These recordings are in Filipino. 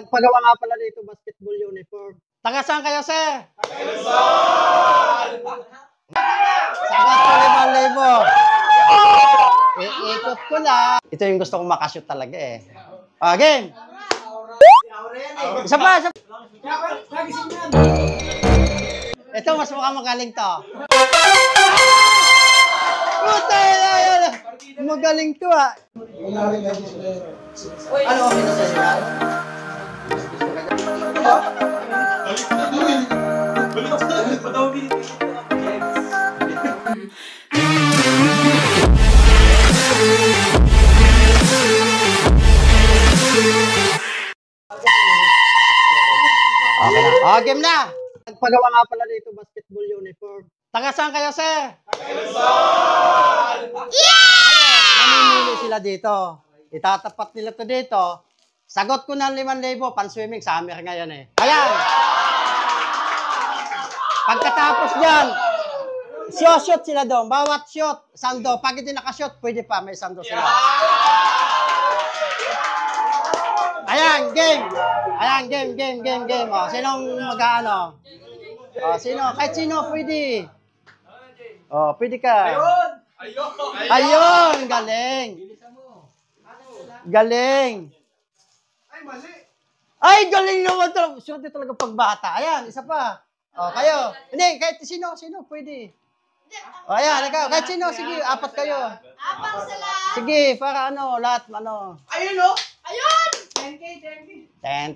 Nagpagawa nga pala dito basketball uniform. Taga saan kayo, sir? Sagot ko 5,000. Ikot ko lang. Ito yung gusto kong makashoot talaga eh. Game! Isa pa, isa pa. Ito, mas mukhang magaling to. Magaling to ah. Ano ang minasasya? Okay na. Game na. Nagpagawa nga pala dito basketball uniform. Taga saan kayo, sir? Namimili sila dito. Itatapat nila to dito. Sagot ko ng 5,000. Pan-swimming. Summer ngayon eh. Ayan. Pagkatapos dyan, shoot sila doon. Bawat shoot, sando. Pag hindi nakashoot, pwede pa. May sando sila. Ayan, game. Ayan, game. O, sinong mag-ano? O, sino? Kahit sino, pwede. O, pwede ka. Ayun, galing. Galing. Ay, mali. Ay, galing naman talaga. Swerte talaga pagbata. Ayan, isa pa. O, kayo. Hindi, kahit sino, pwede. O, ayan, ikaw. Kahit sino, sige, 4 kayo. 4 sila. Sige, para ano, lahat, ano. Ayun, no? Ayun! 10K. 10.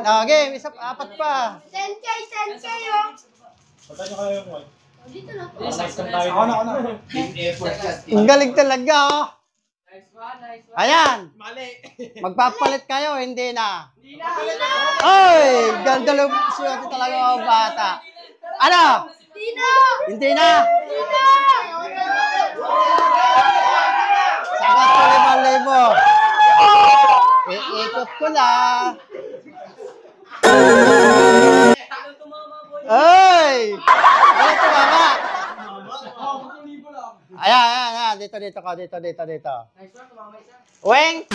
O, game, 4 pa. 10K, oh. Patay nyo kayo yung one. Dito na po. Ako na. Ang galing talaga, oh. Nice one. Ayan. Mali. Magpapalit kayo, hindi na. Hindi na. Ay, ganda lang swerte talaga mga bata. Ano? Dito! Hindi na. Dito! Sagot ko 5,000. Ikot ko lang. Ay! Ano tumama? Ayan. Dito ka. Dito. Nice one, tumama isa. Weng!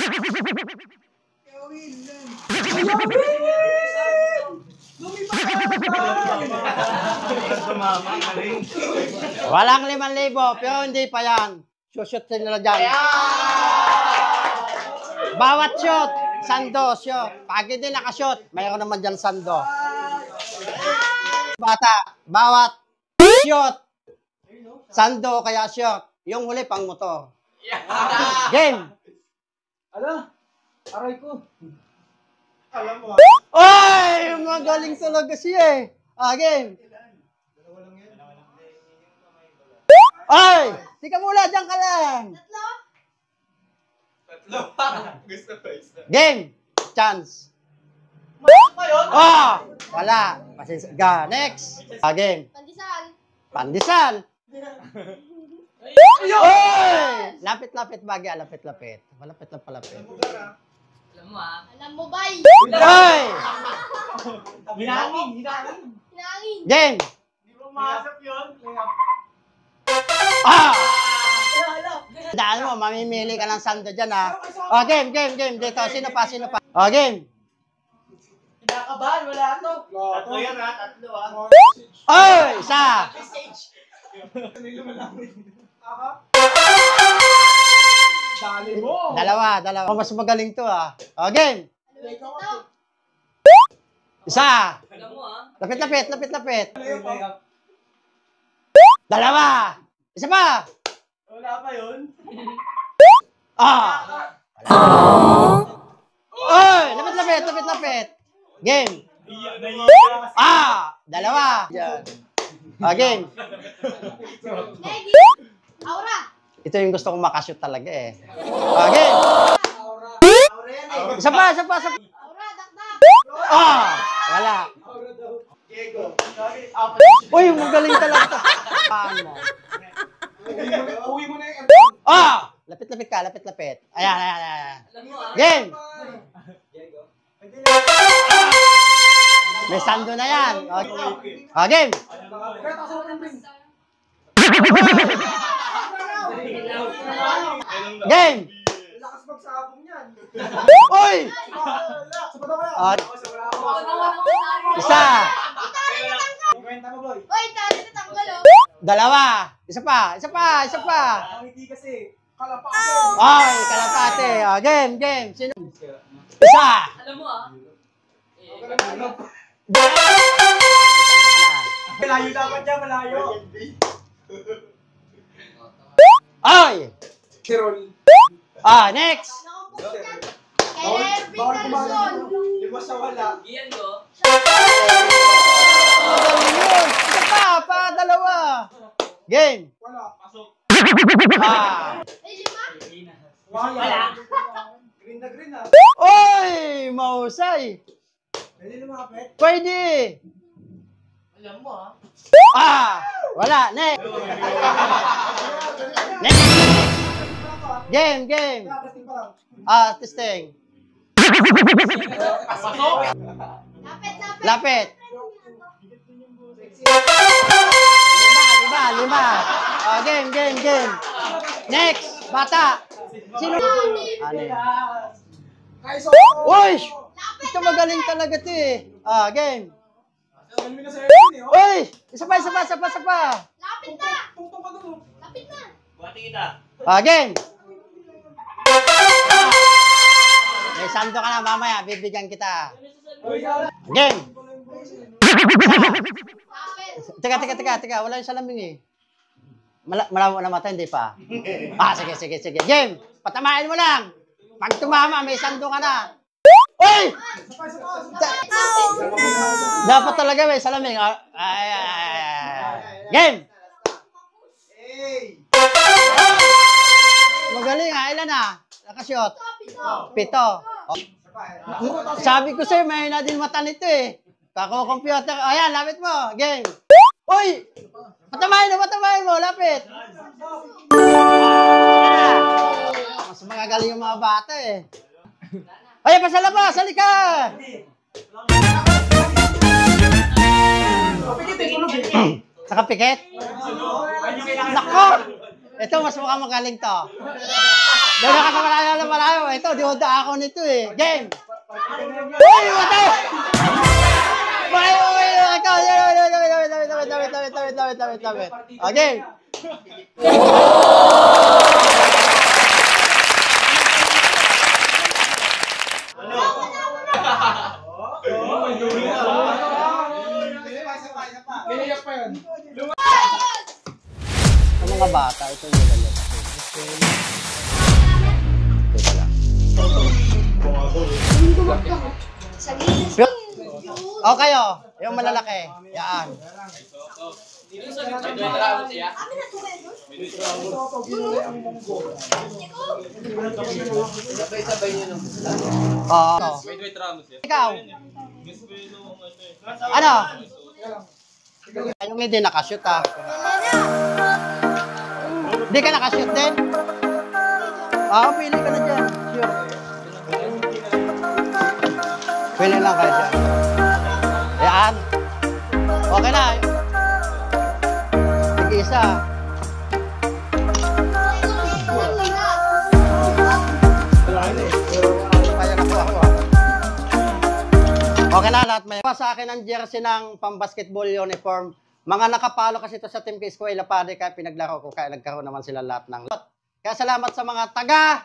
Walang 5,000, pero hindi pa yan. Shoot nila dyan. Bawat shot, sando, shot. Pag hindi nakashot, mayroon naman dyan sando. Bata, bawat shot, sando kaya shot. Yung huli pang motor. Game! Ala, aray ko. Alam mo. Ay! Magaling talaga siya eh. Game! Ay! Tika mula, dyan ka lang. Tatlo? Gusto pa isa. Game! Chance. Masok pa yun? Wala. Next. Game. Pandesal. Pandesal. Oy! Lapit-lapit bagay. Lapit-lapit. Malapit. Alam mo ba? Oy! Hinangin. Hinangin. Game! Hindi mo masok yun. Daan mo, mamimili ka ng sando dyan ha. Game. Dito, sino pa? Game. Kinakabahan, wala to. Tatlo yan ha, tatlo ha. Oy! Isa! Dali mo. Dalawa. Mas magaling to ha. Game. Ito. Isa! Alam mo ha. Lapit. Dalawa! Isa pa! Wala pa yun. Oy! Lapit. Game. Dalawa. Yan. Game. Maggie. Aura. Ito yung gusto kong makashoot talaga eh. Game. Isa pa. Aura, dakdak. Wala. Diego. Uy, magaling talaga. Paano? Uwi mo na yung Lapit ka. Ayan. Alam mo ha. Game. May sando na yan. Game. Game. Lakas magsabong yan. Uy! Oh, isa. Kwenta mo, boy. Oy, tali na tanggal oh. Dalawa. Isa pa. Isa pa. Isa pa. Ang hindi kasi. Kalapang. Ay, kalapate. Oh, game, game. Sino? Isa. Alam mo ah. Malayo dapat dyan, malayo. Ay. Tirol. Next. Nakampok yan. Kay Ervin Carlson. Lima sa wala. Iyan ko. Magaling yun. Isa pa, dalawa. Game. Wala. Pasok. Eh, lima? Wala. Green na green ah. Oy, mahusay. Pwede lumapit. Pwede. Alam mo ah. Wala. Next. Next. Game, game. Testing pa lang. Testing. Pasok. Lapit, lapit. Lapit. Lima. Game, game, game. Next. Bata. Sino? Ano yun? Kaiso. Uy! Ito magaling talaga ito eh. Game. Sabi mo na sa Erwin eh. Uy! Isa pa. Lapit na. Tungtong ka doon. Lapit na. Buhati kita. Game. May sando ka na mamaya. Bibigyan kita. Game. Lapit. Teka. Wala yung salaming eh. Malaw na mata, hindi pa. Sige. Game. Patamain mo lang. Pag tumama, may sando ka na. Uy! Dapat talaga may salaming. Game. Hey! Magaling ha. Ilan na? Nakashot. Pito. 7. Sabi ko sa'yo, may na din mata nito eh. Kako-computer. Ayan, lapit mo. Game. Uy! Patamain mo. Lapit. Mas magagaling yung mga bata eh. Ay, pasalabas. Halika. Nakapikit? Nako! Ito, mas mukhang magaling to. Doon na ka malayo. Ito, diyoda ako nito eh. Game! Uy! Matay! Lapit. Game! Niliyak pa yun. Ang mga bata, ito yung magaling. Teka lang. Sa gilid. O kayo, yung malalaki. Yan. Dito sa dito siya. Amin na tuloy doon. Sabay-sabay niyo nung. Wait, Ramos. Ikaw. Ano? Yung hindi nakashoot ha. Hindi ka nakashoot din? Pili ka na dyan. Sure. Pili lang kayo dyan. Yan. Okay na. Isa. Okay na lahat may. Sa akin ang jersey ng pang-basketball uniform. Mga nakapalo kasi ito sa Team K Eskwela Padre kaya pinaglaro ko kaya nagkaroon naman sila lahat ng lot. Kaya salamat sa mga taga.